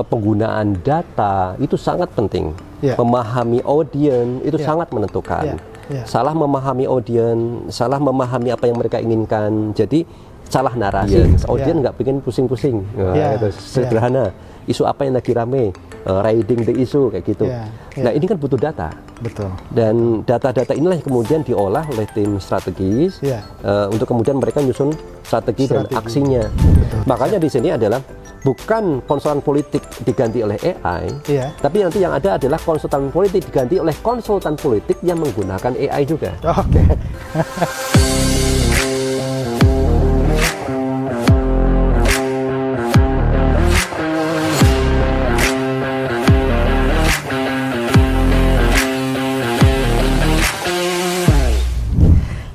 Penggunaan data itu sangat penting. Memahami audiens itu sangat menentukan. Salah memahami audiens, salah memahami apa yang mereka inginkan. Jadi salah narasi. Audiens nggak bikin pusing-pusing. Sederhana. Isu apa yang lagi rame? Riding the issue kayak gitu. Nah ini kan butuh data. Betul. Dan data-data inilah yang kemudian diolah oleh tim strategis untuk kemudian mereka nyusun strategi dan aksinya. Makanya di sini adalah bukan konsultan politik diganti oleh AI, tapi nanti yang ada adalah konsultan politik diganti oleh konsultan politik yang menggunakan AI juga. Oke.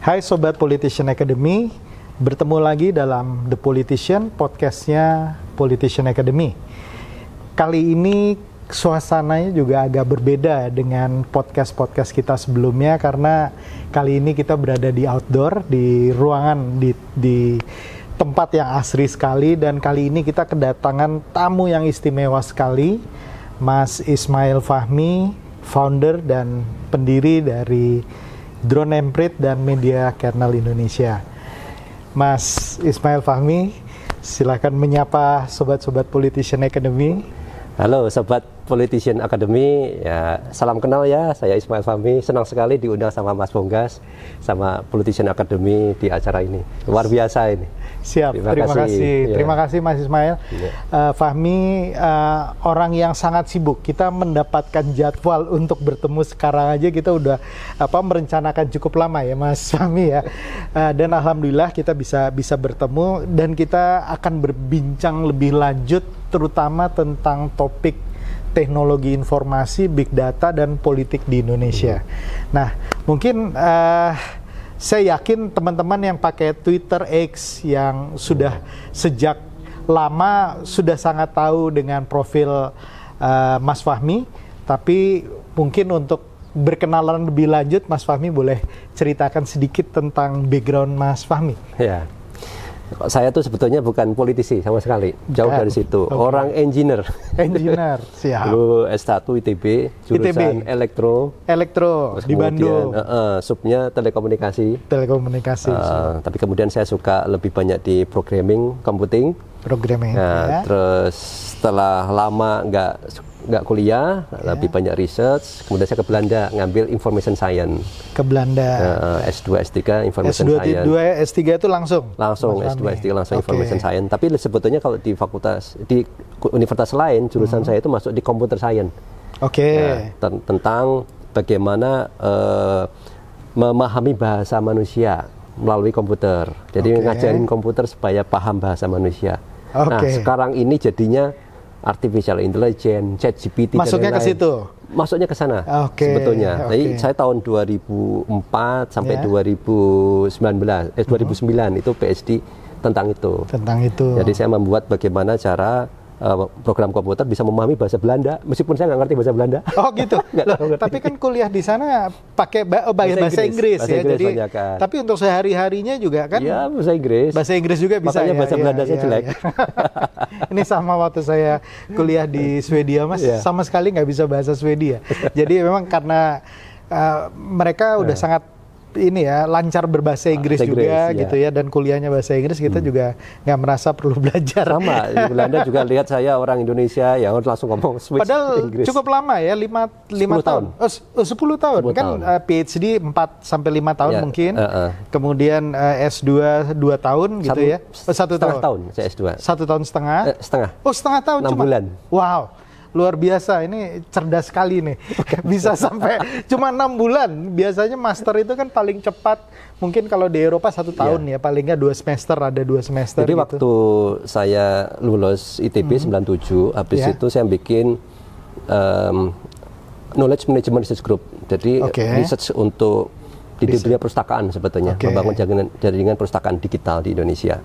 Hai Sobat Politician Academy, bertemu lagi dalam The Politician, podcastnya Politician Academy. Kali ini suasananya juga agak berbeda dengan podcast-podcast kita sebelumnya, karena kali ini kita berada di outdoor, di ruangan, di tempat yang asri sekali, dan kali ini kita kedatangan tamu yang istimewa sekali, Mas Ismail Fahmi, founder dan pendiri dari Drone Emprit dan Media Kernel Indonesia. Mas Ismail Fahmi, silakan menyapa sobat-sobat Politician Academy. Halo Sobat Politician Academy, ya, salam kenal ya, saya Ismail Fahmi. Senang sekali diundang sama Mas Bonggas, sama Politician Academy di acara ini. Luar biasa ini. Siap, terima kasih. Terima kasih Mas Ismail. Fahmi orang yang sangat sibuk. Kita mendapatkan jadwal untuk bertemu sekarang aja kita udah merencanakan cukup lama ya Mas Fahmi ya. Dan alhamdulillah kita bisa bertemu dan kita akan berbincang lebih lanjut terutama tentang topik teknologi informasi, big data dan politik di Indonesia. Nah, mungkin saya yakin teman-teman yang pakai Twitter X yang sudah sejak lama sudah sangat tahu dengan profil Mas Fahmi, tapi mungkin untuk berkenalan lebih lanjut, Mas Fahmi boleh ceritakan sedikit tentang background Mas Fahmi. Ya, saya tuh sebetulnya bukan politisi sama sekali, jauh dari situ. Orang engineer. Engineer, siap. Dulu S1 ITB, jurusan elektro di Bandung. Subnya telekomunikasi. Tapi kemudian saya suka lebih banyak di programming, computing. Terus setelah lama nggak kuliah, lebih banyak research. Kemudian saya ke Belanda ngambil information science. Ke Belanda. S2, S3 information science. S2, S3 itu langsung S2, S3 langsung information science. Tapi sebetulnya kalau di universitas lain, jurusan saya itu masuk di computer science. Tentang bagaimana memahami bahasa manusia melalui komputer. Jadi ngajarin komputer supaya paham bahasa manusia. Nah, sekarang ini jadinya artificial intelligence, ChatGPT masuknya ke situ. Masuknya ke sana sebetulnya. Jadi saya tahun 2004 sampai 2009 itu PhD tentang itu. Jadi saya membuat bagaimana cara program komputer bisa memahami bahasa Belanda, meskipun saya nggak ngerti bahasa Belanda. Oh gitu. Tapi kan kuliah di sana pakai bahasa Inggris ya. Jadi tapi untuk sehari-harinya juga kan? Ya bahasa Inggris. Bahasa Inggris juga bisa. Makanya bahasa Belanda saya jelek. Ini sama waktu saya kuliah di Swedia Mas, sama sekali nggak bisa bahasa Swedia. Jadi memang karena mereka udah sangat lancar berbahasa Inggris juga gitu ya, dan kuliahnya bahasa Inggris, kita juga nggak merasa perlu belajar. Sama, di Belanda juga lihat saya orang Indonesia yang langsung ngomong switch Inggris. Padahal cukup lama ya, 5 tahun. 10 tahun kan, PhD 4 sampai 5 tahun mungkin. Kemudian S2 2 tahun gitu ya. 1 tahun. Saya S2. 1 tahun setengah. Oh, setengah tahun 6 cuma. bulan. Wow. Luar biasa, ini cerdas sekali nih. Bisa sampai cuma 6 bulan. Biasanya master itu kan paling cepat, mungkin kalau di Eropa 1 tahun ya, paling nggak 2 semester, ada 2 semester. Jadi gitu. Waktu saya lulus ITB 97, habis itu saya bikin Knowledge Management Research Group. Jadi research untuk di dunia perpustakaan sebetulnya, membangun jaringan perpustakaan digital di Indonesia.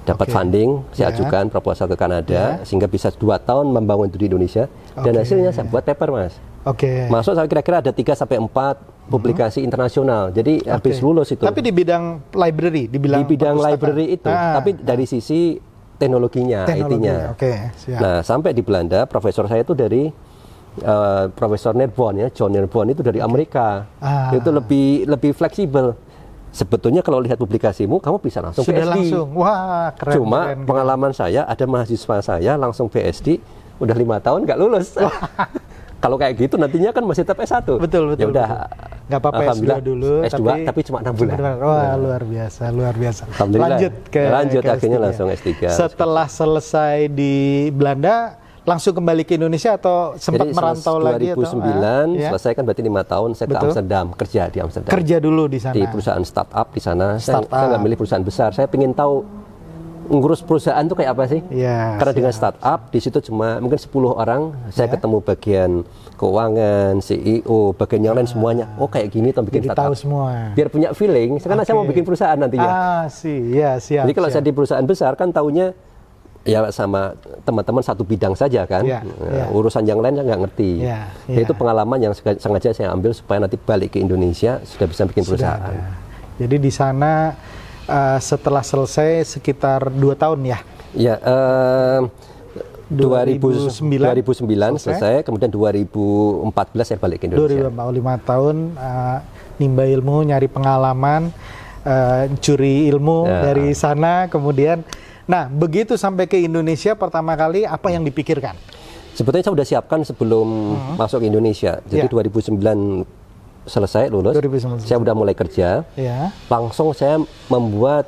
Dapat funding, saya ajukan proposal ke Kanada, sehingga bisa 2 tahun membangun itu di Indonesia, dan hasilnya saya buat paper Mas. Masuk saya kira-kira ada 3-4 publikasi internasional. Jadi habis lulus itu. Tapi di bidang library, di bidang library itu. Tapi dari sisi teknologinya, IT-nya. Siap. Nah, sampai di Belanda, profesor saya itu dari Profesor Narbonne ya, John Narbonne itu dari Amerika. Itu lebih fleksibel. Sebetulnya kalau lihat publikasimu, kamu bisa langsung Sudah PhD. langsung, wah keren. Cuma keren. pengalaman saya, ada mahasiswa saya langsung PhD, udah 5 tahun nggak lulus. Kalau kayak gitu nantinya kan masih tetap S1. Betul. Ya udah, nggak apa-apa S2 dulu. S2 tapi cuma 6 bulan. Wah, luar biasa. Alhamdulillah. Lanjut ke akhirnya S3. langsung S3. Setelah selesai di Belanda, langsung kembali ke Indonesia atau sempat merantau lagi? 2009 selesai kan berarti 5 tahun saya ke Amsterdam, kerja di Amsterdam. Kerja dulu di sana. Di perusahaan startup di sana. Saya nggak milih perusahaan besar. Saya ingin tahu ngurus perusahaan itu kayak apa sih? Karena dengan startup di situ cuma mungkin 10 orang, saya ketemu bagian keuangan, CEO, bagian yang lain semuanya. Oh kayak gini tuh bikin startup. Tahu semua. Biar punya feeling. Karena saya mau bikin perusahaan nantinya. Siap. Jadi kalau saya di perusahaan besar kan taunya ya sama teman-teman satu bidang saja kan. Urusan yang lain saya nggak ngerti. Itu pengalaman yang sengaja saya ambil supaya nanti balik ke Indonesia sudah bisa bikin perusahaan. Jadi di sana setelah selesai sekitar 2 tahun ya? Ya, 2009 selesai, kemudian 2014 saya balik ke Indonesia. 5 tahun nimba ilmu, nyari pengalaman, curi ilmu dari sana, kemudian, nah begitu sampai ke Indonesia pertama kali apa yang dipikirkan? Sebetulnya saya sudah siapkan sebelum masuk ke Indonesia, jadi 2009 selesai lulus, saya udah mulai kerja, langsung saya membuat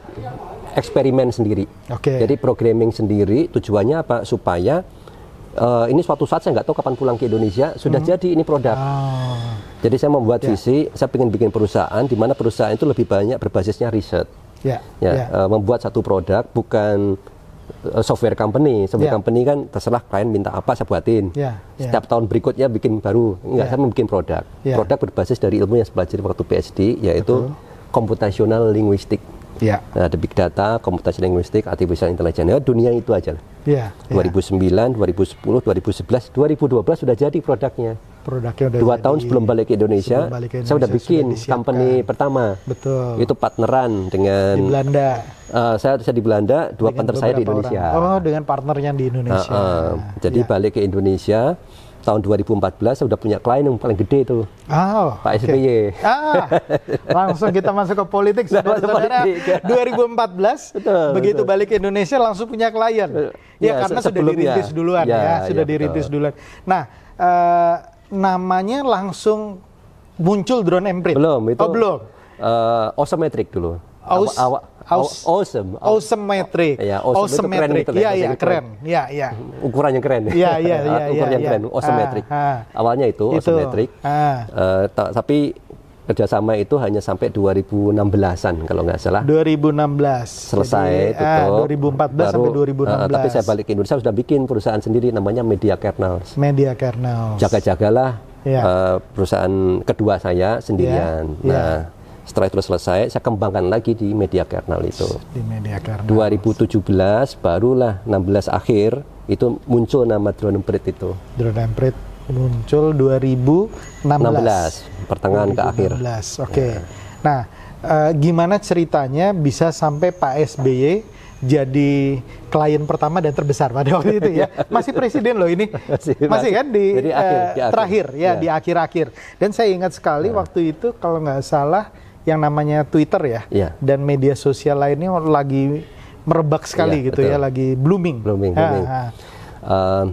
eksperimen sendiri. Jadi programming sendiri, tujuannya apa? Supaya ini suatu saat saya nggak tahu kapan pulang ke Indonesia, sudah jadi ini produk. Jadi saya membuat visi, saya ingin bikin perusahaan di mana perusahaan itu lebih banyak berbasisnya riset. Membuat satu produk, bukan software company. Software company kan terserah klien minta apa saya buatin. Setiap tahun berikutnya bikin baru. Enggak, saya mau bikin produk. Produk berbasis dari ilmu yang saya pelajari waktu PhD, yaitu computational linguistic. Nah, ada big data, computational linguistic, artificial intelligence. Ya, dunia itu aja. 2009, 2010, 2011, 2012 sudah jadi produknya. Produknya udah 2 tahun sebelum balik ke Indonesia, saya udah bikin company pertama. Itu partneran dengan di Belanda. Saya di Belanda, 2 partner saya di Indonesia. Dengan partnernya di Indonesia. Jadi balik ke Indonesia tahun 2014 saya udah punya klien yang paling gede itu, Pak SBY. Langsung kita masuk ke politik, saudara-saudara. 2014, begitu balik ke Indonesia langsung punya klien. Karena sudah dirintis duluan sudah dirintis duluan. Nah, namanya langsung muncul Drone Emprit. Belum, itu belum. Awesometric dulu. Awesome metric. Awesome metric. Keren. Ukurannya keren. Ukurannya keren. Awesome metric. Awalnya itu awesome metric. Tapi kerjasama itu hanya sampai 2016-an kalau nggak salah. 2016. Selesai tutup. 2014 sampai 2016. Tapi saya balik ke Indonesia sudah bikin perusahaan sendiri namanya Media Kernels. Jaga-jagalah perusahaan kedua saya sendirian. Nah, setelah itu selesai, saya kembangkan lagi di Media Kernel itu. Di Media Kernel. 2017, barulah 16 akhir, itu muncul nama Drone Emprit itu. Drone Emprit muncul 2016. Pertengahan ke akhir. Nah, gimana ceritanya bisa sampai Pak SBY jadi klien pertama dan terbesar pada waktu itu ya? Masih presiden loh ini. Masih kan di terakhir ya, di akhir-akhir. Dan saya ingat sekali waktu itu kalau nggak salah yang namanya Twitter ya, dan media sosial lainnya lagi merebak sekali gitu ya, lagi blooming.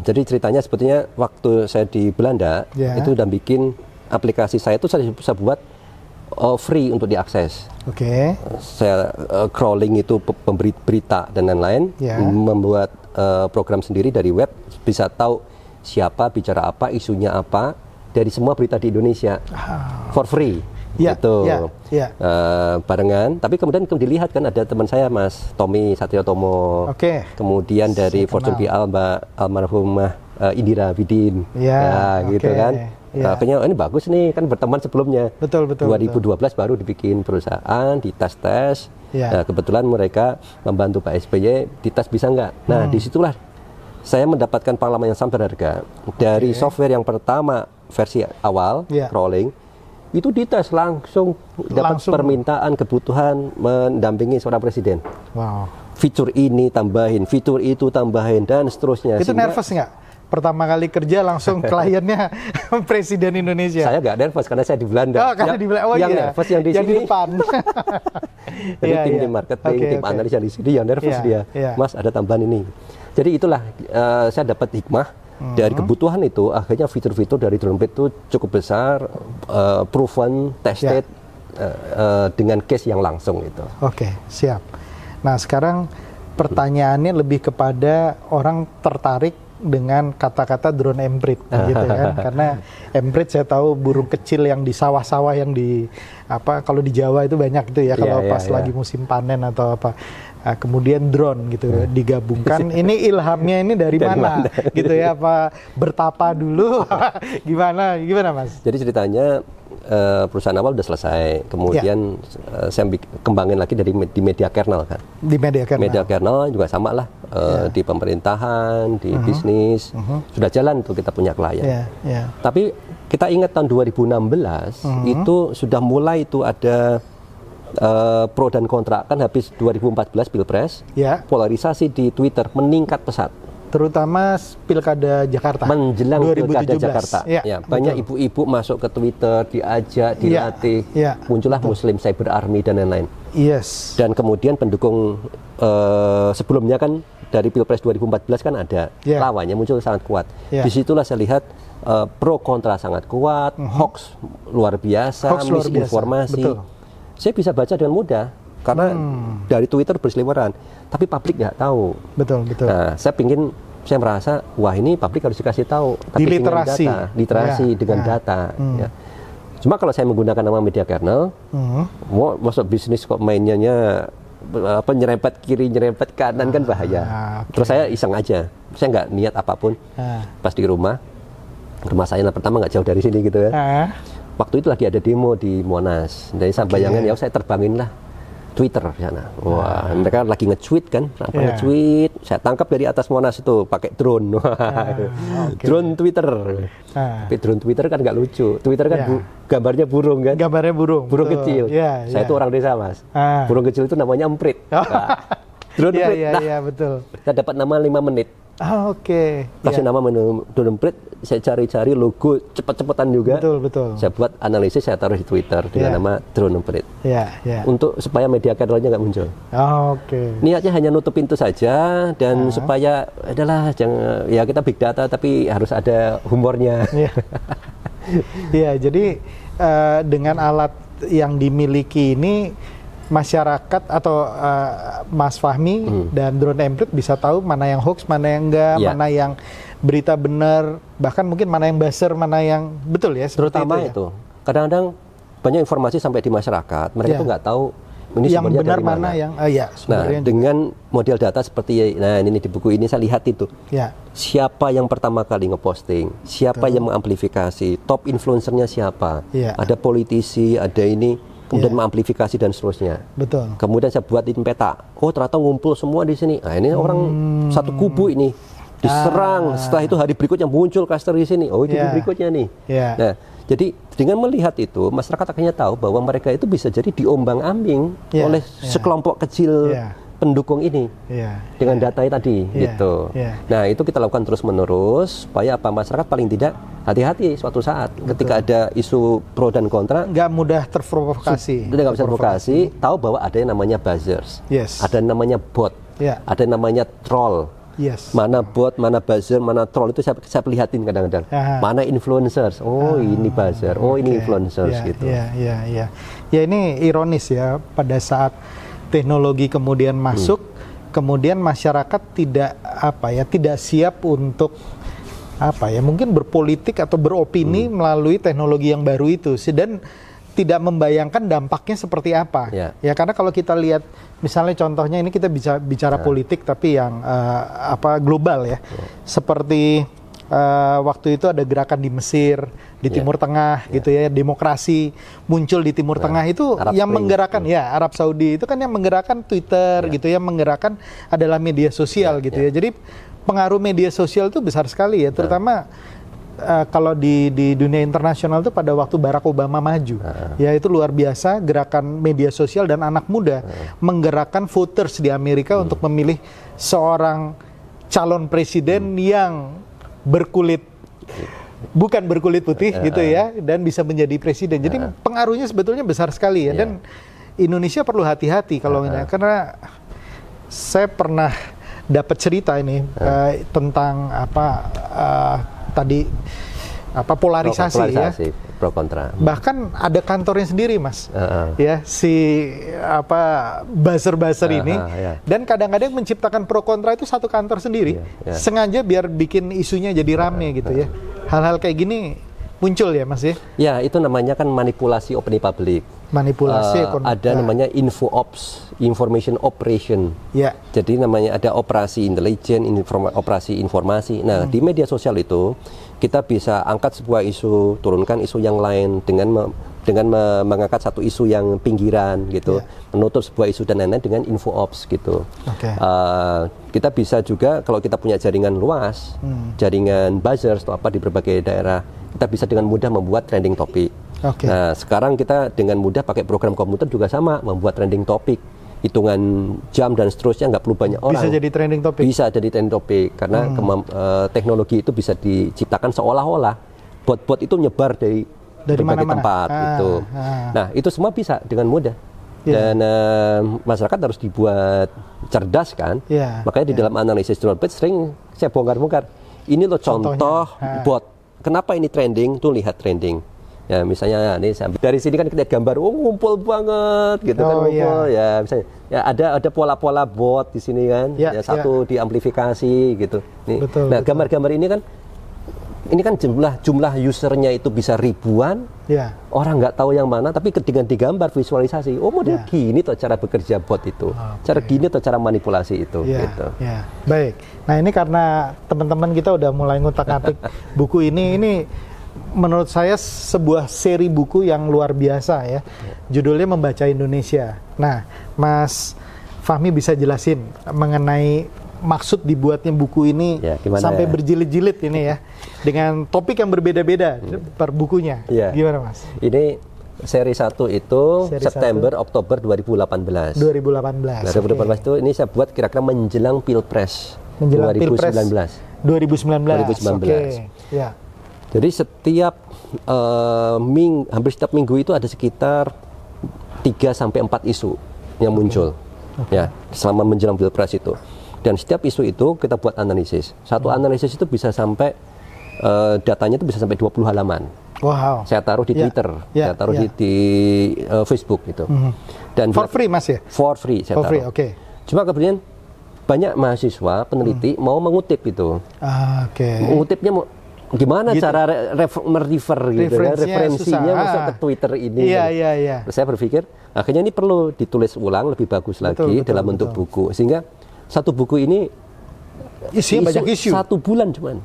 Jadi ceritanya sebetulnya waktu saya di Belanda itu udah bikin aplikasi saya itu saya bisa buat free untuk diakses. Saya crawling itu pemberi berita dan lain-lain, membuat program sendiri dari web, bisa tahu siapa bicara apa, isunya apa dari semua berita di Indonesia for free. Barengan, tapi kemudian dilihat kan ada teman saya Mas Tommy Satriotomo, kemudian dari Fortune PL Mbak almarhumah Indira Widin, gitu kan. Kayaknya ini bagus nih, kan berteman sebelumnya. 2012 baru dibikin perusahaan, dites. Nah, kebetulan mereka membantu Pak SBY, dites bisa nggak? Nah, disitulah saya mendapatkan pengalaman yang sangat berharga. Dari software yang pertama versi awal, crawling, itu dites langsung dapat permintaan kebutuhan mendampingi seorang presiden. fitur ini tambahin, fitur itu tambahin, dan seterusnya. Itu nervous nggak? Pertama kali kerja langsung kliennya Presiden Indonesia. Saya nggak nervous karena saya di Belanda. Oh, karena di Belanda. Oh, yang iya. nervous yang di yang sini. Di depan. Jadi tim marketing, tim analis yang di sini yang nervous dia. Mas, ada tambahan ini. Jadi itulah saya dapat hikmah dari kebutuhan itu. Akhirnya fitur-fitur dari DronePrint itu cukup besar, proven, tested dengan case yang langsung itu. Oke, siap. Nah, sekarang pertanyaannya lebih kepada orang tertarik dengan kata-kata drone emprit gitu kan, karena emprit saya tahu burung kecil yang di sawah-sawah yang di kalau di Jawa itu banyak itu ya kalau pas lagi musim panen atau apa. Nah, kemudian drone gitu digabungkan. Ini ilhamnya ini dari mana gitu ya, apa bertapa dulu gimana Mas? Jadi ceritanya perusahaan awal udah selesai, kemudian saya kembangin lagi di media kernel kan. Di media kernel juga sama lah, di pemerintahan, di bisnis sudah jalan tuh kita punya klien. Tapi kita ingat tahun 2016 itu sudah mulai itu ada pro dan kontra, kan habis 2014 Pilpres, polarisasi di Twitter meningkat pesat. Terutama Pilkada Jakarta. Menjelang Pilkada Jakarta. Banyak ibu-ibu masuk ke Twitter, diajak, dilatih. Muncullah Muslim Cyber Army dan lain-lain. Yes. Dan kemudian pendukung sebelumnya kan dari Pilpres 2014 kan ada lawannya muncul sangat kuat. Disitulah saya lihat pro kontra sangat kuat, hoax luar biasa, misinformasi. Saya bisa baca dengan mudah karena dari Twitter berseliweran, tapi publik nggak tahu. Betul. Nah, saya merasa wah ini publik harus dikasih tahu, tapi dengan literasi dengan data. Ya. Cuma kalau saya menggunakan nama media kernel, masuk bisnis kok mainnya nyerempet kiri nyerempet kanan kan bahaya. Terus saya iseng aja, saya nggak niat apapun. Pas di rumah saya pertama nggak jauh dari sini gitu ya. Waktu itu lagi ada demo di Monas. Jadi saya bayangin saya terbangin lah Twitter di sana. Wah, mereka lagi nge-tweet kan, nge-tweet. Saya tangkap dari atas Monas itu pakai drone. Drone Twitter. Tapi drone Twitter kan nggak lucu. Twitter kan gambarnya burung kan. Gambarnya burung. Burung kecil. Saya itu orang desa, Mas. Burung kecil itu namanya emprit. Drone emprit. Iya, betul. Saya dapat nama 5 menit. Kasih nama drone emprit, saya cari-cari logo cepet-cepetan juga. Betul. Saya buat analisis, saya taruh di Twitter dengan nama drone emprit. Untuk supaya media kernelnya nggak muncul. Niatnya hanya nutup pintu saja dan supaya adalah jangan ya kita big data tapi harus ada humornya. Jadi dengan alat yang dimiliki ini masyarakat atau Mas Fahmi dan drone emprit bisa tahu mana yang hoax, mana yang enggak, mana yang berita benar, bahkan mungkin mana yang buzzer, mana yang betul ya. Terutama itu. Kadang-kadang banyak informasi sampai di masyarakat, mereka tuh nggak tahu ini yang benar mana yang dengan model data seperti ini di buku ini saya lihat itu. Siapa yang pertama kali ngeposting, siapa yang mengamplifikasi, top influencernya siapa, ada politisi, ada ini. Kemudian mengamplifikasi dan seterusnya. Kemudian saya buatin peta. Oh ternyata ngumpul semua di sini. Nah ini orang satu kubu ini diserang. Setelah itu hari berikutnya muncul cluster di sini. Oh itu berikutnya nih. Nah jadi dengan melihat itu masyarakat akhirnya tahu bahwa mereka itu bisa jadi diombang-ambing oleh sekelompok kecil pendukung ini dengan data tadi gitu. Nah itu kita lakukan terus menerus supaya masyarakat paling tidak hati-hati suatu saat ketika ada isu pro dan kontra nggak mudah terprovokasi. Nggak bisa provokasi, tahu bahwa ada yang namanya buzzers, ada yang namanya bot, ada yang namanya troll. Mana bot, mana buzzer, mana troll itu saya perlihatin kadang-kadang. Mana influencers? Oh ini buzzer, oh ini influencers gitu. Ya ini ironis ya pada saat teknologi kemudian masuk, kemudian masyarakat tidak siap untuk mungkin berpolitik atau beropini melalui teknologi yang baru itu, dan tidak membayangkan dampaknya seperti apa. Ya karena kalau kita lihat misalnya contohnya ini kita bicara politik tapi yang global ya. Seperti waktu itu ada gerakan di Mesir, di Timur Tengah gitu ya, demokrasi muncul di Timur Tengah itu Arab yang menggerakkan Arab Saudi itu kan yang menggerakkan Twitter gitu ya, menggerakkan adalah media sosial gitu ya. Jadi pengaruh media sosial itu besar sekali ya, terutama kalau di dunia internasional itu pada waktu Barack Obama maju, ya itu luar biasa gerakan media sosial dan anak muda menggerakkan voters di Amerika untuk memilih seorang calon presiden yang bukan berkulit putih gitu ya, dan bisa menjadi presiden. Jadi pengaruhnya sebetulnya besar sekali ya, dan Indonesia perlu hati-hati kalau ini, karena saya pernah dapat cerita ini tentang polarisasi ya, pro kontra. bahkan ada kantornya sendiri mas, ya si buzzer ini, dan kadang-kadang menciptakan pro kontra itu satu kantor sendiri, sengaja biar bikin isunya jadi rame gitu ya. Hal-hal kayak gini muncul ya mas ya? Ya, itu namanya kan manipulasi opini publik. Manipulasi ada namanya info ops, information operation. Ya. Jadi namanya ada operasi intelijen, operasi informasi. Nah, di media sosial itu kita bisa angkat sebuah isu, turunkan isu yang lain dengan mengangkat satu isu yang pinggiran gitu, menutup sebuah isu dan lain-lain dengan info ops gitu. Kita bisa juga kalau kita punya jaringan luas, jaringan buzzers atau apa di berbagai daerah, kita bisa dengan mudah membuat trending topik. Nah, sekarang kita dengan mudah pakai program komputer juga sama, membuat trending topik, hitungan jam dan seterusnya, nggak perlu banyak orang. Bisa jadi trending topik? Bisa jadi trending topik, karena teknologi itu bisa diciptakan seolah-olah bot-bot itu nyebar dari berbagai tempat gitu. Nah, itu semua bisa dengan mudah. Dan masyarakat harus dibuat cerdas kan. Makanya di dalam analisis drone page sering saya bongkar-bongkar. Ini loh contoh bot. Kenapa ini trending? Tuh lihat trending. Ya misalnya ini dari sini kan kita gambar, ngumpul banget gitu kan, ngumpul ya misalnya. Ya ada pola-pola bot di sini kan. Satu diamplifikasi gitu. Nih. Nah, gambar-gambar ini kan jumlah usernya itu bisa ribuan, orang nggak tahu yang mana, tapi dengan digambar visualisasi, model gini tuh cara bekerja bot itu, cara gini tuh cara manipulasi itu. Gitu. Baik, nah ini karena teman-teman kita udah mulai ngutak-ngatik buku ini menurut saya sebuah seri buku yang luar biasa ya, judulnya Membaca Indonesia. Nah, Mas Fahmi bisa jelasin mengenai maksud dibuatnya buku ini sampai berjilid-jilid ini ya, dengan topik yang berbeda-beda per bukunya. Gimana Mas? Ini seri 1 itu September, Oktober 2018. 2018. Nah, 2018 itu ini saya buat kira-kira menjelang Pilpres 2019. 2019. Ya. Jadi hampir setiap minggu itu ada sekitar 3-4 isu yang muncul. Ya, selama menjelang Pilpres itu. Dan setiap isu itu kita buat analisis. Satu analisis itu bisa sampai datanya itu bisa sampai 20 halaman. Wow. Saya taruh di Twitter, saya taruh di Facebook gitu. Dan for free Mas ya? For free saya taruh. Cuma kemudian banyak mahasiswa peneliti mau mengutip itu. Mengutipnya gimana gitu. Cara merefer gitu ya, referensinya masuk ke Twitter ini. Saya berpikir akhirnya ini perlu ditulis ulang lebih bagus lagi dalam bentuk buku, sehingga satu buku ini isinya banyak isu. 1 bulan cuman.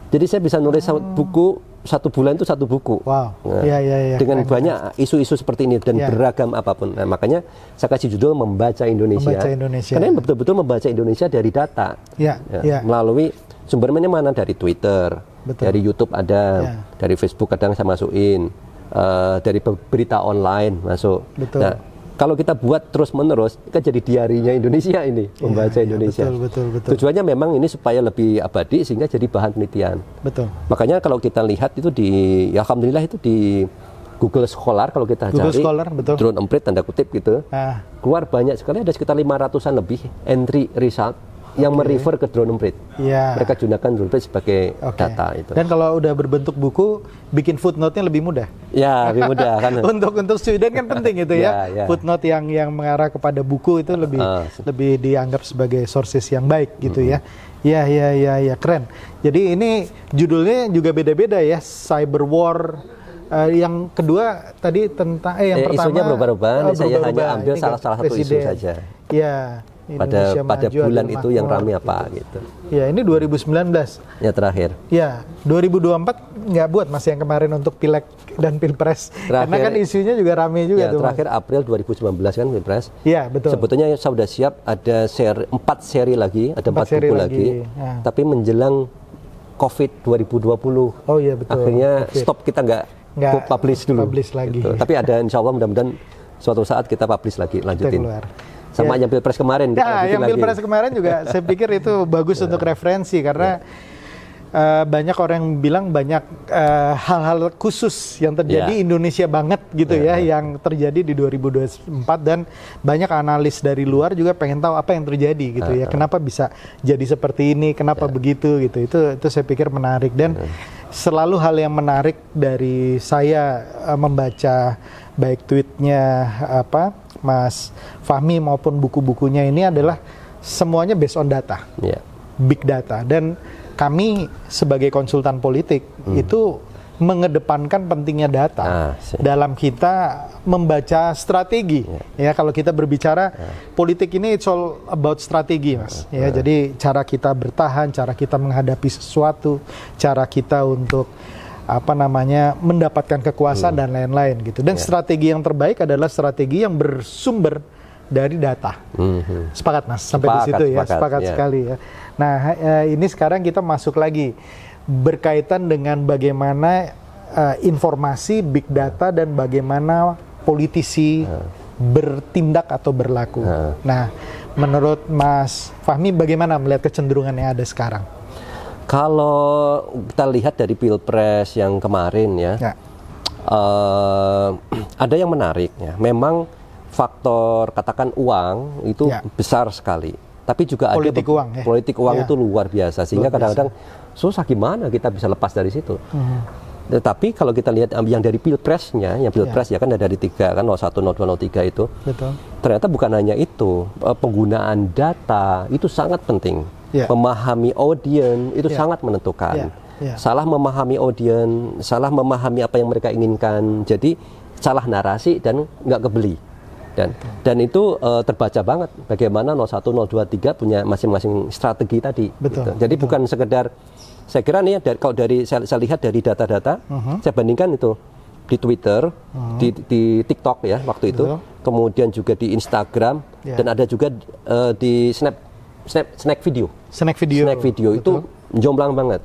Jadi saya bisa nulis buku 1 bulan itu 1 buku. Wow. Dengan banyak isu-isu seperti ini dan beragam apapun. Nah, makanya saya kasih judul Membaca Indonesia. Karena betul-betul membaca Indonesia dari data. Melalui sumbernya mana, dari Twitter, dari YouTube ada, dari Facebook kadang saya masukin, dari berita online masuk. Nah, kalau kita buat terus-menerus, kan jadi diarinya Indonesia ini, membaca Indonesia. Betul. Tujuannya memang ini supaya lebih abadi sehingga jadi bahan penelitian. Makanya kalau kita lihat itu alhamdulillah itu di Google Scholar, kalau kita cari drone emprit tanda kutip gitu, keluar banyak sekali, ada sekitar 500-an lebih entry result yang merefer ke drone emprit. Mereka gunakan drone emprit sebagai data itu. Dan kalau udah berbentuk buku, bikin footnote-nya lebih mudah. Ya, lebih mudah kan. Untuk student kan penting itu ya. Footnote yang mengarah kepada buku itu lebih dianggap sebagai sources yang baik gitu ya. Ya, keren. Jadi ini judulnya juga beda-beda ya, Cyber War. Yang kedua tadi tentang yang pertama isunya berubah-ubah. Saya hanya ambil salah satu isu saja. Pada bulan itu yang ramai apa gitu. Ya, ini 2019. Ya, terakhir. Ya, 2024 nggak buat Mas yang kemarin untuk Pileg dan Pilpres. Karena kan isunya juga ramai juga tuh. Terakhir April 2019 kan Pilpres. Iya, betul. Sebetulnya saya sudah siap ada 4 seri lagi, ada 4 buku lagi. Tapi menjelang COVID 2020. Oh iya betul. Akhirnya COVID. stop, kita nggak publish dulu. Publish lagi. Gitu. Tapi ada insya Allah mudah-mudahan suatu saat kita publish lagi, lanjutin. Sama yang Pilpres kemarin. Ya, yang Pilpres kemarin juga saya pikir itu bagus untuk referensi karena banyak orang yang bilang banyak hal-hal khusus yang terjadi Indonesia banget gitu yang terjadi di 2024 dan banyak analis dari luar juga pengen tahu apa yang terjadi gitu ya. Kenapa bisa jadi seperti ini, kenapa begitu gitu. Itu saya pikir menarik dan selalu hal yang menarik dari saya membaca baik tweetnya Mas Fahmi maupun buku-bukunya ini adalah semuanya based on data, big data, dan kami sebagai konsultan politik itu mengedepankan pentingnya data dalam kita membaca strategi. Ya kalau kita berbicara politik ini it's all about strategi, Mas. Ya jadi cara kita bertahan, cara kita menghadapi sesuatu, cara kita untuk mendapatkan kekuasaan dan lain-lain gitu. Dan strategi yang terbaik adalah strategi yang bersumber dari data. Sepakat, Mas? Sampai di situ ya, sepakat sekali ya. Nah, ini sekarang kita masuk lagi berkaitan dengan bagaimana informasi big data dan bagaimana politisi bertindak atau berlaku. Nah, menurut Mas Fahmi bagaimana melihat kecenderungan yang ada sekarang? Kalau kita lihat dari Pilpres yang kemarin ada yang menarik ya. Memang faktor katakan uang itu besar sekali. Tapi juga politik uang itu luar biasa sehingga kadang-kadang susah gimana kita bisa lepas dari situ. Tetapi kalau kita lihat yang dari Pilpresnya, yang Pilpres ya kan ada dari 3 kan 01, 02, 03 itu. Betul. Ternyata bukan hanya itu, penggunaan data itu sangat penting. Memahami audiens itu sangat menentukan. Salah memahami audiens, salah memahami apa yang mereka inginkan, jadi salah narasi dan nggak kebeli. Dan itu terbaca banget bagaimana 01, 02, 03 punya masing-masing strategi tadi. Gitu. Jadi bukan sekedar, saya kira nih kalau saya lihat dari data-data, saya bandingkan itu di Twitter, di TikTok ya waktu itu, kemudian juga di Instagram dan ada juga di Snack video itu jomplang banget.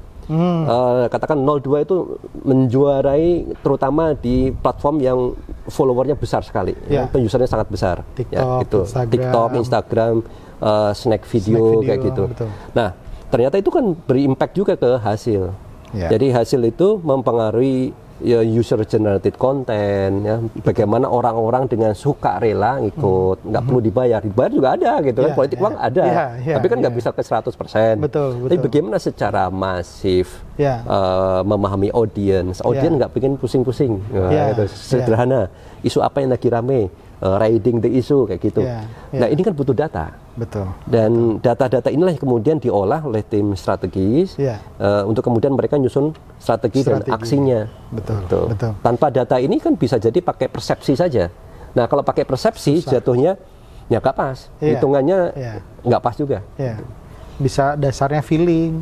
Katakan 02 itu menjuarai terutama di platform yang followernya besar sekali, usernya sangat besar. TikTok, Instagram, snack video kayak gitu. Betul. Nah, ternyata itu kan berimpact juga ke hasil. Jadi hasil itu mempengaruhi user generated content ya, bagaimana orang-orang dengan suka rela ngikut, nggak perlu dibayar juga ada gitu kan, politik uang ada, tapi kan nggak bisa ke 100%. Tapi bagaimana secara masif memahami audiens nggak bikin pusing-pusing, itu sederhana. Isu apa yang lagi rame, riding the issue kayak gitu. Nah ini kan butuh data. Dan data-data inilah yang kemudian diolah oleh tim strategis untuk kemudian mereka nyusun strategi dan aksinya. Betul. Tanpa data ini kan bisa jadi pakai persepsi saja. Nah kalau pakai persepsi jatuhnya ya nggak pas, hitungannya nggak pas juga. Bisa dasarnya feeling,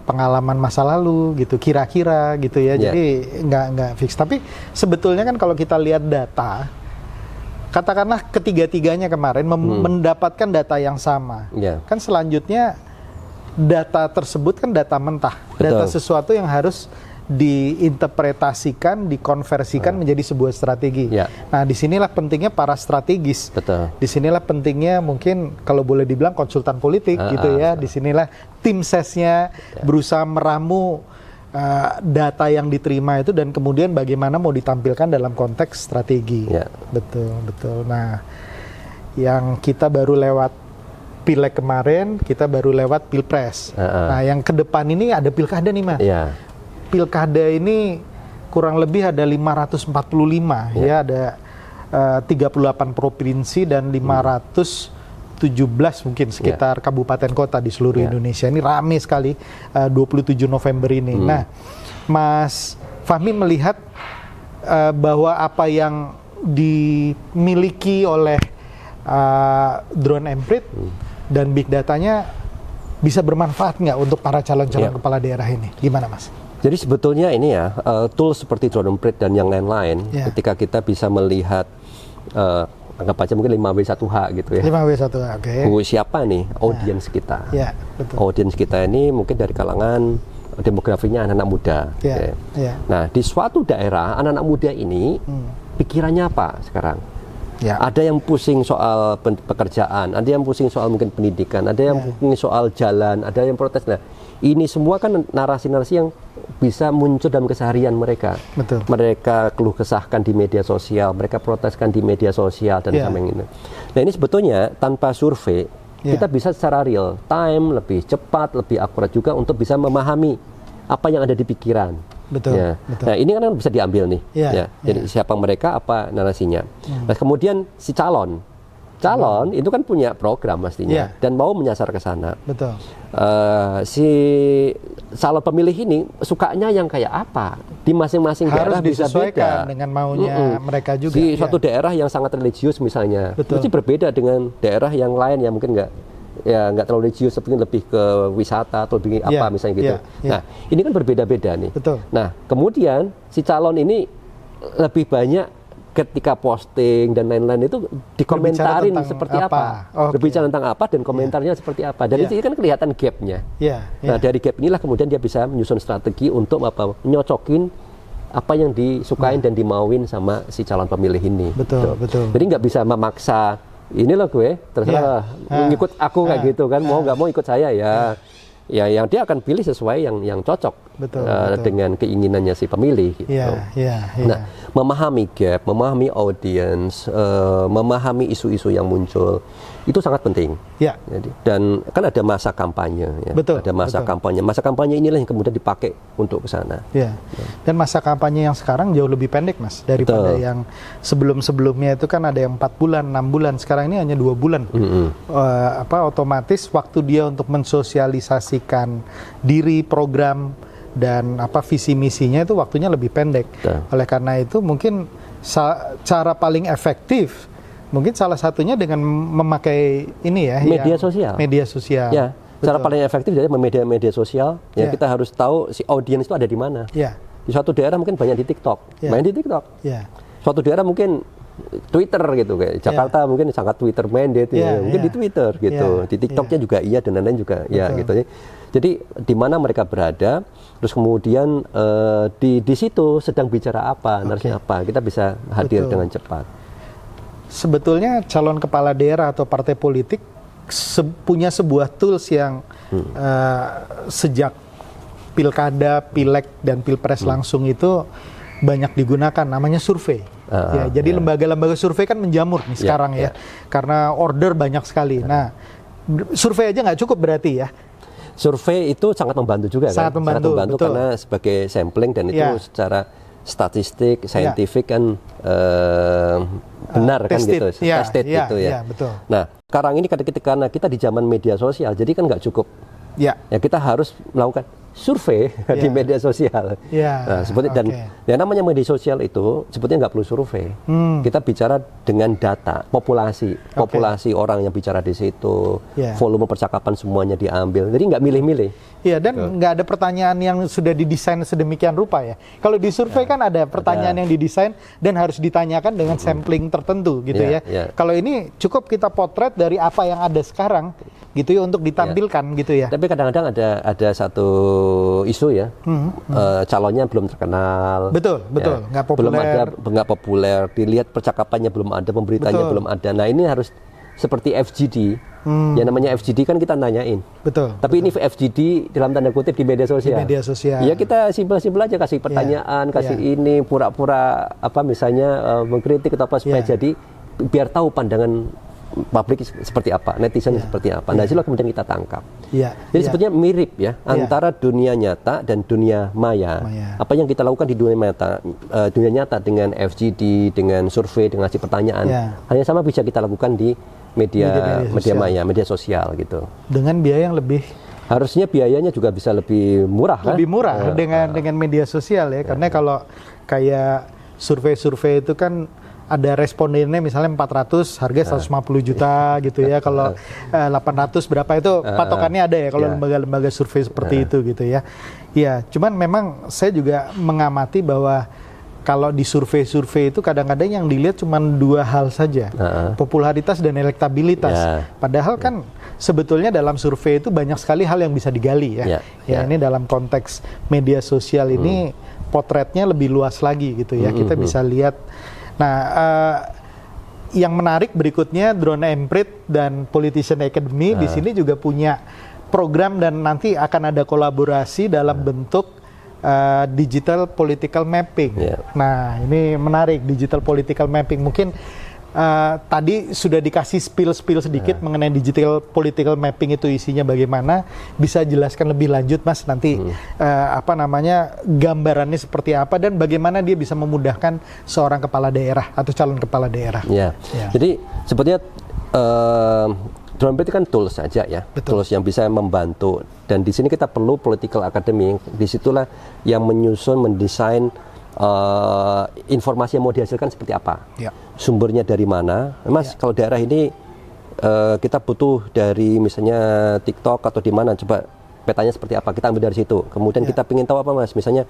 pengalaman masa lalu gitu, kira-kira gitu ya. Jadi nggak fix. Tapi sebetulnya kan kalau kita lihat data, katakanlah ketiga-tiganya kemarin mendapatkan data yang sama. Kan selanjutnya data tersebut kan data mentah. Data sesuatu yang harus diinterpretasikan, dikonversikan menjadi sebuah strategi. Nah, disinilah pentingnya para strategis. Disinilah pentingnya mungkin kalau boleh dibilang konsultan politik gitu ya. Disinilah tim sesnya berusaha meramu data yang diterima itu dan kemudian bagaimana mau ditampilkan dalam konteks strategi. Betul. Nah, yang kita baru lewat Pileg kemarin, kita baru lewat Pilpres. Nah, yang ke depan ini ada pilkada nih, Mas. Pilkada ini kurang lebih ada 545 ya, ada 38 provinsi dan 517 mungkin sekitar kabupaten kota di seluruh Indonesia. Ini rame sekali 27 November ini. Nah, Mas Fahmi melihat bahwa apa yang dimiliki oleh drone emprit dan big datanya bisa bermanfaat nggak untuk para calon-calon kepala daerah ini? Gimana, Mas? Jadi sebetulnya ini ya, tool seperti drone emprit dan yang lain-lain, ketika kita bisa melihat, anggap aja mungkin 5W1H gitu ya. 5W1H, oke. Siapa nih audiens kita? Audiens kita ini mungkin dari kalangan demografinya anak-anak muda. Nah, di suatu daerah anak-anak muda ini pikirannya apa sekarang? Ada yang pusing soal pekerjaan, ada yang pusing soal mungkin pendidikan, ada yang pusing soal jalan, ada yang protes. Nah, ini semua kan narasi-narasi yang bisa muncul dalam keseharian mereka. Betul. Mereka keluh kesahkan di media sosial, mereka proteskan di media sosial dan sebagainya. Nah, ini sebetulnya tanpa survei kita bisa secara real time, lebih cepat, lebih akurat juga untuk bisa memahami apa yang ada di pikiran. Betul, betul. Nah, ini kan bisa diambil nih. Jadi siapa mereka, apa narasinya. Nah, kemudian si calon itu kan punya program pastinya dan mau menyasar ke sana. Betul. Si calon pemilih ini sukanya yang kayak apa? Di masing-masing daerah bisa beda dengan maunya mereka juga. Di suatu daerah yang sangat religius misalnya, pasti berbeda dengan daerah yang lain yang mungkin nggak terlalu religius, seperti lebih ke wisata atau lebih apa misalnya gitu. Nah, ini kan berbeda-beda nih. Betul. Nah, kemudian si calon ini lebih banyak ketika posting dan lain-lain itu dikomentarin seperti apa, berbicara tentang apa dan komentarnya seperti apa. Dan itu kan kelihatan gapnya. Nah, dari gap inilah kemudian dia bisa menyusun strategi untuk menyocokin apa yang disukain dan dimauin sama si calon pemilih ini. Betul. Jadi nggak bisa memaksa, ini loh gue terserah ngikut aku kayak gitu kan, mau nggak mau ikut saya ya yang dia akan pilih sesuai yang cocok dengan keinginannya si pemilih gitu. Nah, memahami gap, memahami audience, memahami isu-isu yang muncul itu sangat penting. Jadi, dan kan ada masa kampanye ada masa kampanye. Masa kampanye inilah yang kemudian dipakai untuk ke sana. Dan masa kampanye yang sekarang jauh lebih pendek, Mas, daripada yang sebelum-sebelumnya itu kan ada yang 4 bulan, 6 bulan. Sekarang ini hanya 2 bulan. Otomatis waktu dia untuk mensosialisasikan diri, program dan visi misinya itu waktunya lebih pendek. Oleh karena itu mungkin cara paling efektif mungkin salah satunya dengan memakai ini media sosial. Cara paling efektif dari media sosial. Kita harus tahu si audiens itu ada di mana. Di suatu daerah mungkin banyak di TikTok, main di TikTok. Suatu daerah mungkin Twitter gitu, kayak Jakarta mungkin sangat Twitter minded, mungkin di Twitter gitu. Di TikToknya juga dan lain-lain juga gitu. Jadi di mana mereka berada, terus kemudian di situ sedang bicara apa, narasi apa, kita bisa hadir dengan cepat. Sebetulnya calon kepala daerah atau partai politik punya sebuah tools yang sejak pilkada, pileg, dan pilpres langsung itu banyak digunakan, namanya survei. Jadi lembaga-lembaga survei kan menjamur nih sekarang karena order banyak sekali. Nah, survei aja nggak cukup berarti ya? Survei itu sangat membantu juga sangat kan? Membantu, sangat membantu karena sebagai sampling dan itu secara statistik, saintifik kan benar kan gitu, tested gitu ya. Betul. Nah, sekarang ini karena kita di zaman media sosial, jadi kan nggak cukup. Ya kita harus melakukan survei di media sosial. Nah, dan yang namanya media sosial itu sebetulnya nggak perlu survei. Kita bicara dengan data, populasi orang yang bicara di situ, volume percakapan semuanya diambil. Jadi nggak milih-milih. Dan nggak ada pertanyaan yang sudah didesain sedemikian rupa ya. Kalau di survei kan ada pertanyaan yang didesain dan harus ditanyakan dengan sampling tertentu gitu ya. Kalau ini cukup kita potret dari apa yang ada sekarang gitu ya untuk ditampilkan gitu ya. Tapi kadang-kadang ada satu isu ya, calonnya belum terkenal. Betul, nggak populer. Nggak populer, dilihat percakapannya belum ada, pemberitanya belum ada. Nah, ini harus seperti FGD. Yang namanya FGD kan kita nanyain. Tapi ini FGD dalam tanda kutip di media sosial. Ya kita simpel-simpel aja kasih pertanyaan, kasih ini pura-pura misalnya mengkritik atau apa supaya jadi biar tahu pandangan publik seperti apa, netizen seperti apa. Nah, itulah kemudian kita tangkap. Jadi sebetulnya mirip ya antara dunia nyata dan dunia maya. Apa yang kita lakukan di dunia nyata dengan FGD, dengan survei, dengan kasih pertanyaan, hanya sama bisa kita lakukan di media maya, media sosial gitu. Dengan biaya yang lebih harusnya biayanya juga bisa lebih murah lebih murah dengan media sosial ya. Karena kalau kayak survei-survei itu kan ada respondennya misalnya 400, harga 150 juta gitu ya. Kalau 800 berapa itu patokannya ada ya kalau lembaga-lembaga survei seperti itu gitu ya. Cuman memang saya juga mengamati bahwa kalau di survei-survei itu kadang-kadang yang dilihat cuma 2 hal saja, popularitas dan elektabilitas. Padahal kan sebetulnya dalam survei itu banyak sekali hal yang bisa digali ya. Ini dalam konteks media sosial ini potretnya lebih luas lagi gitu ya. Kita bisa lihat. Nah, yang menarik berikutnya Drone Emprit dan Politician Academy di sini juga punya program dan nanti akan ada kolaborasi dalam bentuk digital political mapping. Nah, ini menarik, digital political mapping. Mungkin tadi sudah dikasih spill sedikit mengenai digital political mapping itu isinya bagaimana. Bisa jelaskan lebih lanjut Mas nanti gambarannya seperti apa dan bagaimana dia bisa memudahkan seorang kepala daerah atau calon kepala daerah. Jadi sebetulnya Drone Emprit kan tools saja ya, tools yang bisa membantu. Dan di sini kita perlu political academy. Disitulah yang menyusun, mendesain informasi yang mau dihasilkan seperti apa, sumbernya dari mana. Mas, kalau daerah ini kita butuh dari misalnya TikTok atau di mana, coba petanya seperti apa, kita ambil dari situ. Kemudian kita ingin tahu apa Mas, misalnya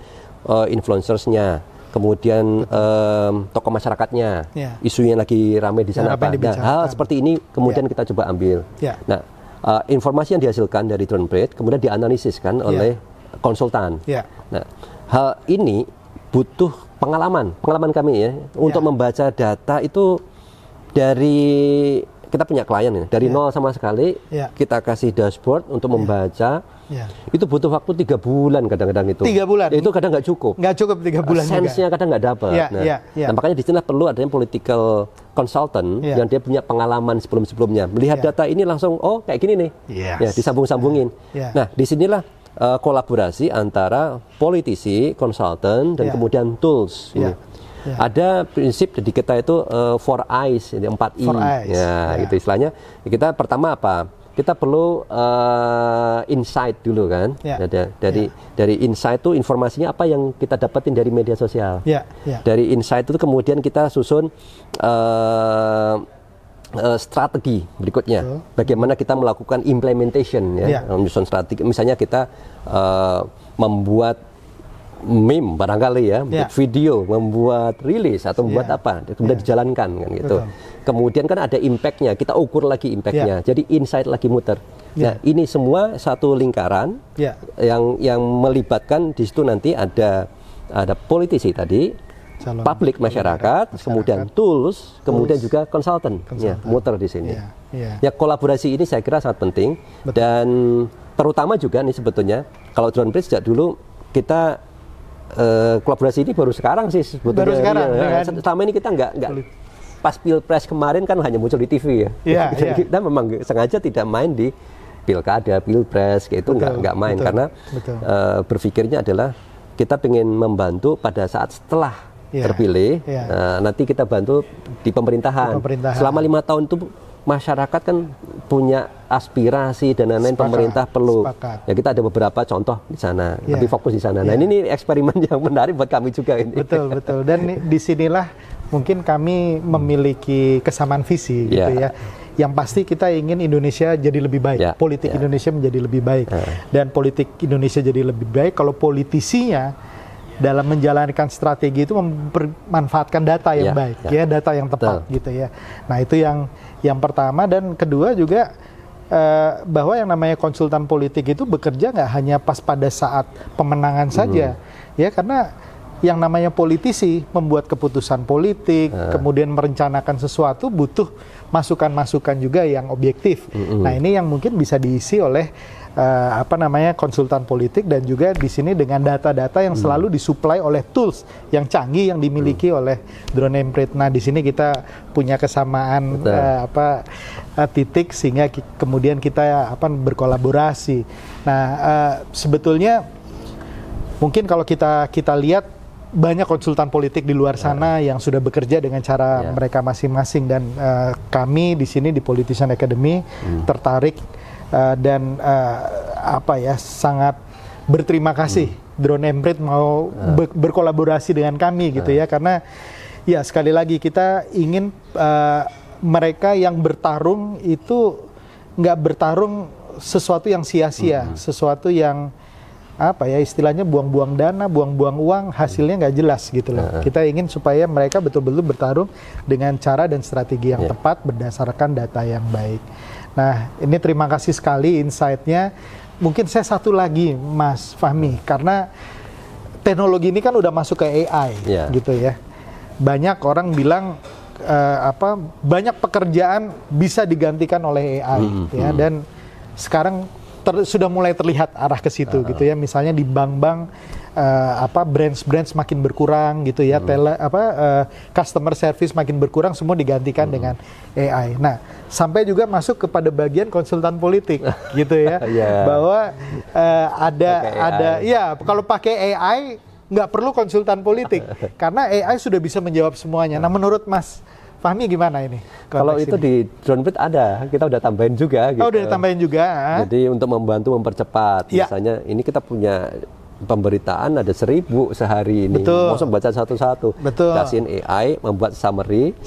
influencersnya, kemudian tokoh masyarakatnya, isu yang lagi ramai di sana apa. Nah, hal seperti ini kemudian kita coba ambil. Nah, informasi yang dihasilkan dari Drone Emprit kemudian dianalisis kan oleh konsultan. Nah, hal ini butuh pengalaman kami ya untuk membaca data itu. Dari kita punya klien ya, dari nol sama sekali kita kasih dashboard untuk membaca. Itu butuh waktu 3 bulan kadang-kadang itu. 3 bulan? Itu kadang nggak cukup. Nggak cukup 3 bulan Sense-nya kadang nggak dapat. Nah, makanya di sini perlu adanya political consultant yang dia punya pengalaman sebelum-sebelumnya. Melihat data ini langsung, oh kayak gini nih. Disambung-sambungin. Nah, disinilah kolaborasi antara politisi, konsultan, dan kemudian tools. Ada prinsip di kita itu 4 Eyes, 4 I. Gitu istilahnya. Kita pertama apa? Kita perlu insight dulu kan. Dari insight itu informasinya apa yang kita dapetin dari media sosial. Dari insight itu kemudian kita susun strategi berikutnya. Bagaimana kita melakukan implementation menyusun strategi. Misalnya kita membuat meme barangkali ya, membuat video, membuat rilis atau membuat apa, kemudian dijalankan kan gitu. Kemudian kan ada impact-nya, kita ukur lagi impact-nya. Jadi insight lagi muter. Nah, ini semua satu lingkaran yang melibatkan di situ nanti ada politisi tadi, publik masyarakat, kemudian tools, kemudian juga konsultan. Muter di sini. Ya, kolaborasi ini saya kira sangat penting. Dan terutama juga nih sebetulnya kalau Drone Emprit sejak dulu kita kolaborasi ini baru sekarang sih sebetulnya. Baru sekarang. Selama ini kita nggak pas Pilpres kemarin kan hanya muncul di TV ya. Kita memang sengaja tidak main di pilkada, pilpres, kayak itu nggak main karena berpikirnya adalah kita ingin membantu pada saat setelah terpilih, nanti kita bantu di pemerintahan. Selama 5 tahun itu masyarakat kan punya aspirasi dan lain-lain, pemerintah perlu. Ya kita ada beberapa contoh di sana, tapi fokus di sana. Nah ini eksperimen yang menarik buat kami juga ini. Betul. Dan disinilah mungkin kami memiliki kesamaan visi gitu ya. Yang pasti kita ingin Indonesia jadi lebih baik, politik Indonesia menjadi lebih baik, dan politik Indonesia jadi lebih baik kalau politisinya dalam menjalankan strategi itu memanfaatkan data yang baik, data yang tepat gitu ya. Nah itu yang pertama, dan kedua juga bahwa yang namanya konsultan politik itu bekerja nggak hanya pas pada saat pemenangan saja, ya karena yang namanya politisi membuat keputusan politik, kemudian merencanakan sesuatu butuh masukan-masukan juga yang objektif. Nah ini yang mungkin bisa diisi oleh konsultan politik, dan juga di sini dengan data-data yang selalu disuplai oleh tools yang canggih yang dimiliki oleh Drone Emprit. Nah di sini kita punya kesamaan titik sehingga kemudian kita berkolaborasi. Nah sebetulnya mungkin kalau kita lihat banyak konsultan politik di luar sana yang sudah bekerja dengan cara mereka masing-masing, dan kami di sini di Politician Academy tertarik dan sangat berterima kasih Drone Emprit mau berkolaborasi dengan kami gitu ya, karena ya sekali lagi kita ingin mereka yang bertarung itu nggak bertarung sesuatu yang sia-sia, sesuatu yang istilahnya buang-buang dana, buang-buang uang, hasilnya nggak jelas gitu loh. Kita ingin supaya mereka betul-betul bertarung dengan cara dan strategi yang tepat berdasarkan data yang baik. Nah, ini terima kasih sekali insight-nya. Mungkin saya satu lagi, Mas Fahmi, karena teknologi ini kan udah masuk ke AI, gitu ya. Banyak orang bilang banyak pekerjaan bisa digantikan oleh AI, ya. Dan sekarang sudah mulai terlihat arah ke situ, gitu ya. Misalnya di bank-bank, branch makin berkurang, gitu ya. Customer service makin berkurang, semua digantikan dengan AI. Nah, sampai juga masuk kepada bagian konsultan politik, gitu ya. Bahwa kalau pakai AI nggak perlu konsultan politik karena AI sudah bisa menjawab semuanya. Nah, menurut Mas Fahmi gimana ini? Kalau itu di DroneBrit ada, kita udah tambahin juga. Gitu. Oh, udah tambahin juga. Jadi untuk membantu mempercepat, misalnya ini kita punya pemberitaan ada 1000 sehari ini. Betul. Mau baca satu-satu. Betul. Kasihin AI membuat summary.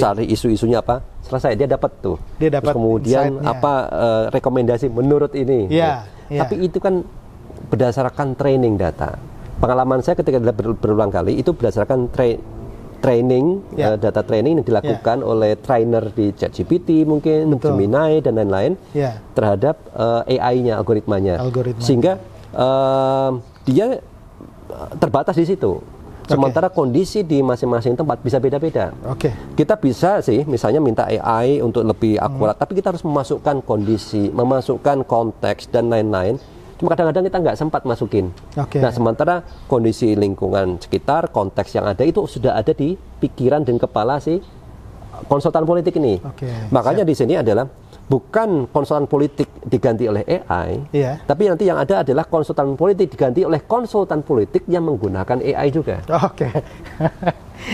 Cari isu-isunya apa, selesai dia dapat tuh. Dia dapat. Terus kemudian rekomendasi menurut ini. Tapi itu kan berdasarkan training data. Pengalaman saya ketika berulang kali itu berdasarkan training, data training yang dilakukan oleh trainer di ChatGPT mungkin, Gemini dan lain-lain terhadap AI-nya, algoritmanya. Sehingga dia terbatas di situ. Sementara kondisi di masing-masing tempat bisa beda-beda. Kita bisa sih misalnya minta AI untuk lebih akurat, tapi kita harus memasukkan kondisi, memasukkan konteks dan lain-lain. Cuma kadang-kadang kita nggak sempat masukin. Nah, sementara kondisi lingkungan sekitar, konteks yang ada itu sudah ada di pikiran dan kepala si konsultan politik ini. Makanya di sini adalah bukan konsultan politik diganti oleh AI, tapi nanti yang ada adalah konsultan politik diganti oleh konsultan politik yang menggunakan AI juga.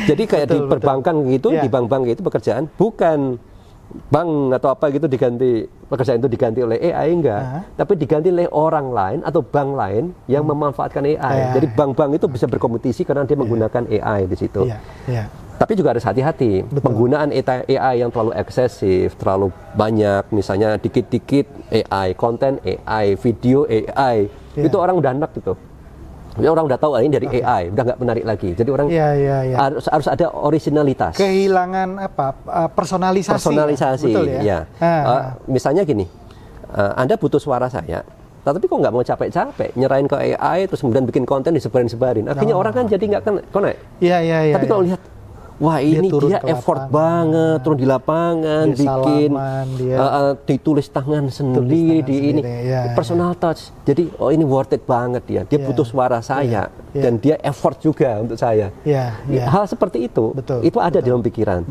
Jadi kayak di perbankan gitu, di bank-bank itu pekerjaan bukan bank atau apa gitu pekerjaan itu diganti oleh AI enggak, tapi diganti oleh orang lain atau bank lain yang memanfaatkan AI. Jadi bank-bank itu bisa berkompetisi karena dia menggunakan AI di situ. Tapi juga harus hati-hati. Penggunaan AI yang terlalu eksesif, terlalu banyak, misalnya dikit-dikit AI, konten AI, video AI, itu orang udah enak gitu. Orang udah tahu ini dari AI, udah nggak menarik lagi. Jadi orang harus ada originalitas. Kehilangan personalisasi. Betul ya. Misalnya gini, Anda butuh suara saya, tapi kok nggak mau capek-capek nyerahin ke AI, terus kemudian bikin konten disebarin-sebarin. Akhirnya orang kan jadi nggak connect. Tapi kalau lihat, wah ini dia effort banget, turun di lapangan, bikin ditulis tangan sendiri di ini, personal touch. Jadi ini worth it banget dia butuh suara saya dan dia effort juga untuk saya. Hal seperti itu, itu ada dalam pikiran.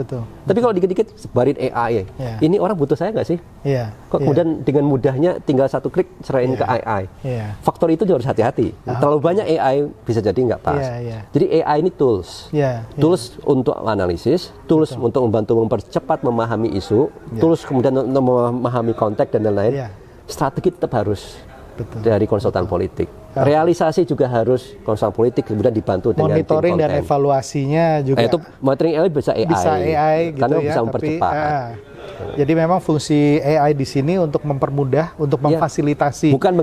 Tapi kalau dikit-dikit sebarin AI, ini orang butuh saya nggak sih? Kok kemudian dengan mudahnya tinggal satu klik serahin ke AI. Faktor itu juga harus hati-hati. Terlalu banyak AI bisa jadi nggak pas. Jadi AI ini tools, tools untuk analisis, tools untuk membantu mempercepat memahami isu, tools kemudian untuk memahami konteks dan lain-lain. Strategi tetap harus dari konsultan politik. Realisasi juga harus konsultan politik, kemudian dibantu dengan monitoring dan evaluasinya juga. Itu monitoring AI bisa AI gitu karena ya, bisa mempercepat. Jadi memang fungsi AI di sini untuk mempermudah, untuk memfasilitasi, bukan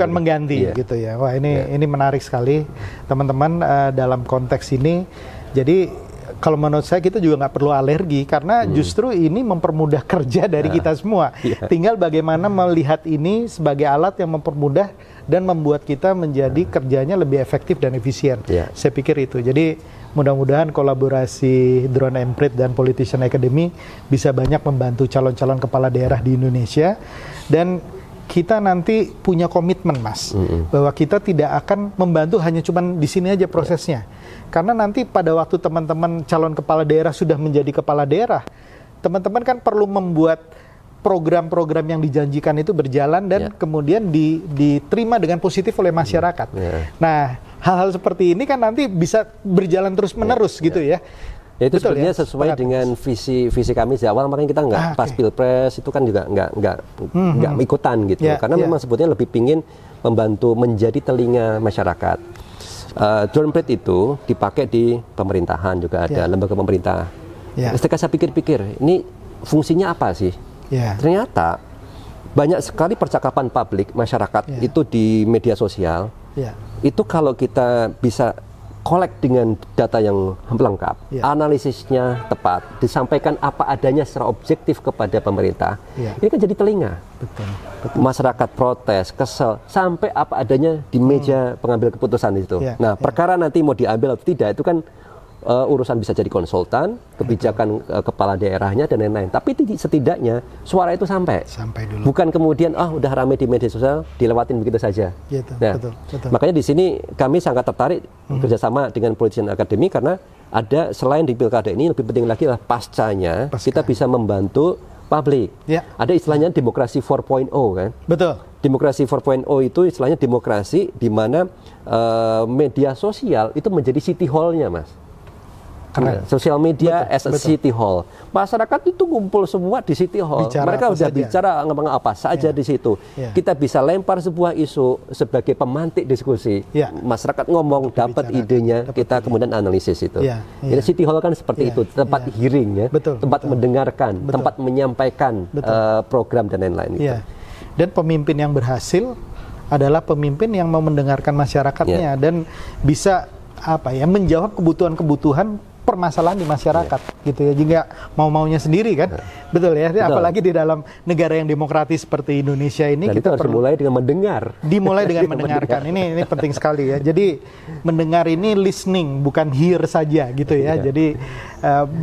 mengganti, gitu ya. Wah, ini menarik sekali, teman-teman, dalam konteks ini. Jadi kalau menurut saya kita juga nggak perlu alergi karena justru ini mempermudah kerja dari kita semua. Tinggal bagaimana melihat ini sebagai alat yang mempermudah dan membuat kita menjadi kerjanya lebih efektif dan efisien. Saya pikir itu. Jadi mudah-mudahan kolaborasi DroneMPrit dan Politician Academy bisa banyak membantu calon-calon kepala daerah di Indonesia, dan kita nanti punya komitmen, Mas, bahwa kita tidak akan membantu hanya cuman di sini aja prosesnya. Karena nanti pada waktu teman-teman calon kepala daerah sudah menjadi kepala daerah, teman-teman kan perlu membuat program-program yang dijanjikan itu berjalan dan kemudian diterima dengan positif oleh masyarakat. Nah, hal-hal seperti ini kan nanti bisa berjalan terus-menerus gitu ya. Ya itu sebenarnya sesuai dengan visi kami di awal, makanya kita nggak pas pilpres itu kan juga nggak ikutan gitu, karena memang sebetulnya lebih pingin membantu menjadi telinga masyarakat. DroneMPrit itu dipakai di pemerintahan juga ada lembaga pemerintah. Ketika saya pikir-pikir ini fungsinya apa sih? Ternyata banyak sekali percakapan publik masyarakat itu di media sosial. Itu kalau kita bisa collect dengan data yang lengkap, analisisnya tepat, disampaikan apa adanya secara objektif kepada pemerintah, ini kan jadi telinga. Betul. Masyarakat protes, kesel, sampai apa adanya di meja pengambil keputusan itu. Nah, perkara nanti mau diambil atau tidak itu kan urusan bisa jadi konsultan, kebijakan kepala daerahnya dan lain-lain. Tapi setidaknya suara itu sampai dulu. Bukan kemudian udah rame di media sosial dilewatin begitu saja. Gitu, nah, betul. Makanya di sini kami sangat tertarik kerjasama dengan Politician Academy karena ada selain di pilkada ini lebih penting lagi adalah pascanya kita bisa membantu publik. Ada istilahnya demokrasi 4.0 kan? Betul. Demokrasi 4.0 itu istilahnya demokrasi di mana media sosial itu menjadi city hall-nya, Mas. Sosial media as a city hall. Masyarakat itu ngumpul semua di city hall. Mereka udah bicara ngomong apa saja di situ. Kita bisa lempar sebuah isu sebagai pemantik diskusi. Masyarakat ngomong, dapat idenya, kita kemudian analisis itu. Jadi city hall kan seperti itu, tempat hearing ya, tempat mendengarkan, tempat menyampaikan program dan lain-lain. Dan pemimpin yang berhasil adalah pemimpin yang mau mendengarkan masyarakatnya dan bisa menjawab kebutuhan-kebutuhan permasalahan di masyarakat gitu ya, jika mau-maunya sendiri kan. Betul ya. Apalagi di dalam negara yang demokratis seperti Indonesia ini. Dan kita harus mulai dengan mendengar. Dimulai dengan mendengarkan. Ini penting sekali ya. Jadi mendengar ini listening bukan hear saja gitu ya. Jadi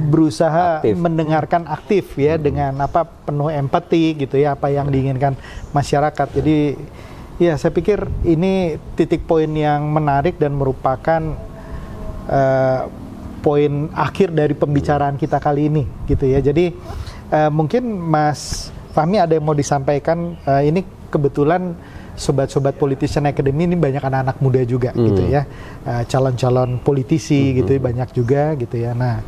berusaha aktif. Mendengarkan aktif ya dengan penuh empati gitu ya, apa yang diinginkan masyarakat. Jadi ya saya pikir ini titik poin yang menarik dan merupakan poin akhir dari pembicaraan kita kali ini gitu ya. Jadi mungkin Mas Fahmi ada yang mau disampaikan. Ini kebetulan sobat-sobat Politician Academy ini banyak anak-anak muda juga gitu ya, calon-calon politisi gitu ya, banyak juga gitu ya. Nah,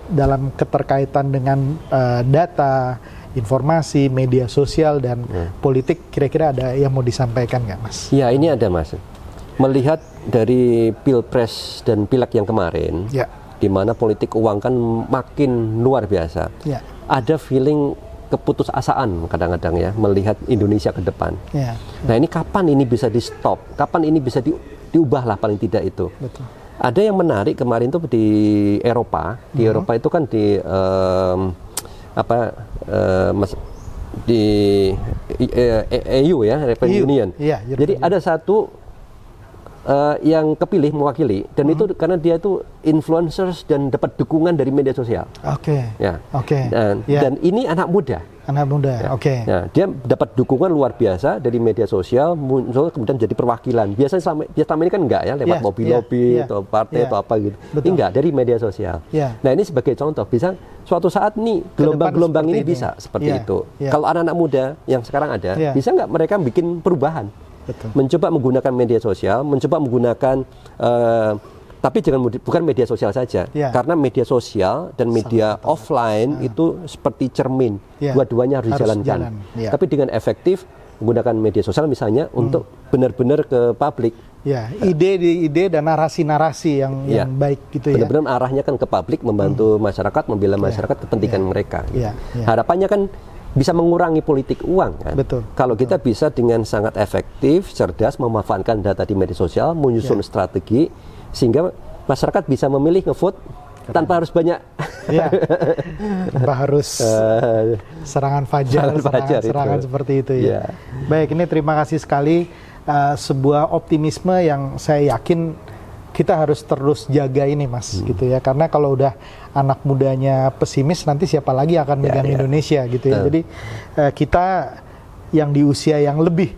dalam keterkaitan dengan data, informasi, media sosial dan politik, kira-kira ada yang mau disampaikan nggak, Mas? Ya, ini ada, Mas. Melihat dari Pilpres dan Pileg yang kemarin, di mana politik uang kan makin luar biasa. Ada feeling keputusasaan kadang-kadang ya, melihat Indonesia ke depan. Nah, ini kapan ini bisa di stop? Kapan ini bisa diubah lah paling tidak itu. Betul. Ada yang menarik kemarin tuh di Eropa. Di Eropa itu kan di di EU ya, European Union. Jadi ada satu yang kepilih mewakili dan itu karena dia itu influencers dan dapat dukungan dari media sosial. Dan ini anak muda. Ya. Nah, dia dapat dukungan luar biasa dari media sosial, muncul kemudian jadi perwakilan. Biasanya selama ini kan enggak ya, lewat lobby-lobby atau partai atau apa gitu. Ini enggak, dari media sosial. Nah, ini sebagai contoh, bisa suatu saat nih gelombang-gelombang ini bisa seperti itu. Kalau anak-anak muda yang sekarang ada, bisa nggak mereka bikin perubahan? Mencoba menggunakan media sosial, mencoba menggunakan tapi bukan media sosial saja, karena media sosial dan media offline itu seperti cermin, dua-duanya harus dijalankan. Tapi dengan efektif menggunakan media sosial misalnya untuk benar-benar ke publik. Ide dan narasi-narasi yang baik gitu ya. Benar-benar arahnya kan ke publik, membantu masyarakat, membela masyarakat kepentingan mereka. Harapannya kan bisa mengurangi politik uang kan. Kalau kita bisa dengan sangat efektif, cerdas memanfaatkan data di media sosial, menyusun strategi sehingga masyarakat bisa memilih ngevote tanpa harus banyak tanpa harus serangan fajar seperti itu ya. Baik, ini terima kasih sekali, sebuah optimisme yang saya yakin kita harus terus jaga ini, Mas, gitu ya. Karena kalau udah anak mudanya pesimis, nanti siapa lagi akan megang Indonesia gitu ya. Jadi kita yang di usia yang lebih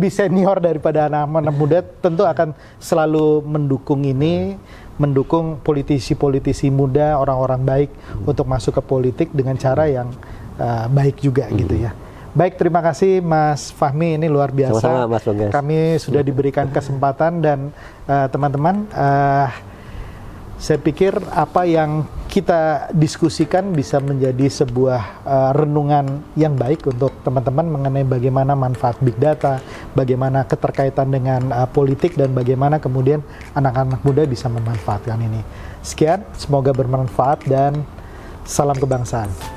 senior daripada anak-anak muda tentu akan selalu mendukung ini, mendukung politisi-politisi muda, orang-orang baik untuk masuk ke politik dengan cara yang baik juga gitu ya. Baik, terima kasih Mas Fahmi, ini luar biasa. Sama-sama, Mas Bonggas. Kami sudah diberikan kesempatan dan teman-teman, saya pikir apa yang kita diskusikan bisa menjadi sebuah renungan yang baik untuk teman-teman mengenai bagaimana manfaat big data, bagaimana keterkaitan dengan politik, dan bagaimana kemudian anak-anak muda bisa memanfaatkan ini. Sekian, semoga bermanfaat dan salam kebangsaan.